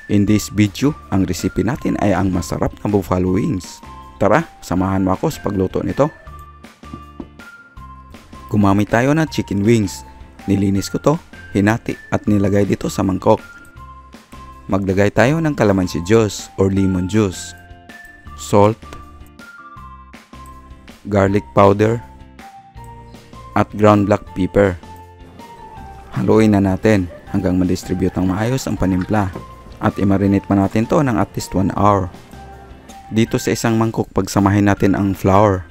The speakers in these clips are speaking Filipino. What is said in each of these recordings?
In this video, ang recipe natin ay ang masarap na buffalo wings. Tara, samahan mo ako sa pagluto nito. Gumamit tayo ng chicken wings. Nilinis ko to, hinati at nilagay dito sa mangkok. Maglagay tayo ng calamansi juice or lemon juice, salt, garlic powder, at ground black pepper. Haluin na natin hanggang ma-distribute ng maayos ang panimpla. At i-marinate pa natin to ng at least 1 hour. Dito sa isang mangkok pagsamahin natin ang flour,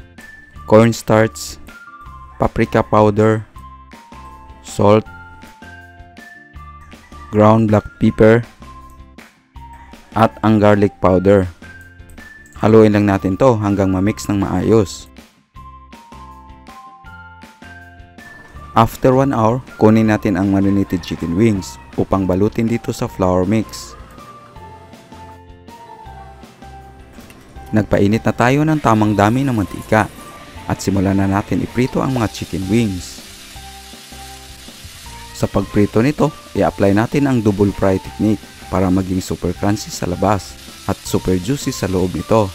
cornstarch, paprika powder, salt, ground black pepper, at ang garlic powder. Haluin lang natin to hanggang ma-mix ng maayos. After 1 hour, kunin natin ang marinated chicken wings upang balutin dito sa flour mix. Nagpainit na tayo ng tamang dami ng mantika at simulan na natin iprito ang mga chicken wings. Sa pagprito nito, i-apply natin ang double fry technique para maging super crunchy sa labas at super juicy sa loob nito.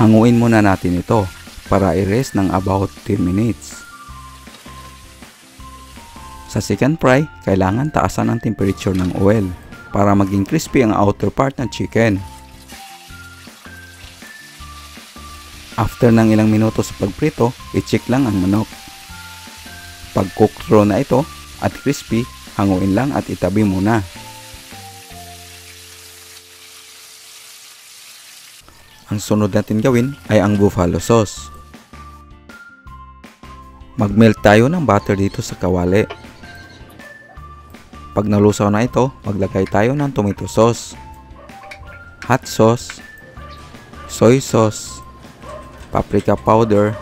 Hanguin muna natin ito para i-rest ng about 10 minutes. Sa second fry, kailangan taasan ang temperature ng oil para maging crispy ang outer part ng chicken. After ng ilang minuto sa pagprito, i-check lang ang manok. Pag cook through na ito at crispy, hanguin lang at itabi muna. Ang sunod natin gawin ay ang buffalo sauce. Mag-melt tayo ng butter dito sa kawali. Pag nalusaw na ito, maglagay tayo ng tomato sauce, hot sauce, soy sauce, paprika powder,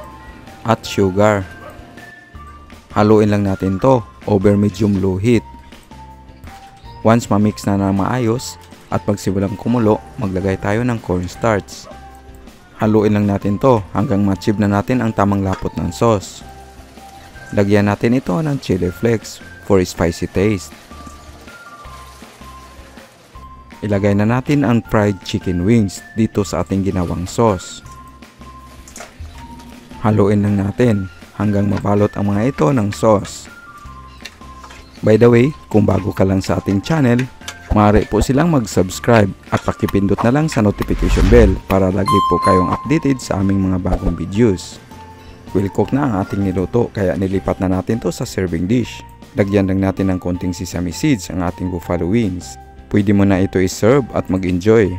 at sugar. Haluin lang natin to over medium low heat. Once ma-mix na ng maayos at pag simulang kumulo, maglagay tayo ng cornstarch. Haluin lang natin to hanggang ma-achieve na natin ang tamang lapot ng sauce. Lagyan natin ito ng chili flakes for spicy taste. Ilagay na natin ang fried chicken wings dito sa ating ginawang sauce. Haluin lang natin hanggang mabalot ang mga ito ng sauce. By the way, kung bago ka lang sa ating channel, maaari po silang mag-subscribe at pakipindot na lang sa notification bell para lagi po kayong updated sa aming mga bagong videos. Well cook na ang ating niluto kaya nilipat na natin to sa serving dish. Lagyan lang natin ng konting sesame seeds ang ating buffalo wings. Pwede mo na ito i-serve at mag-enjoy.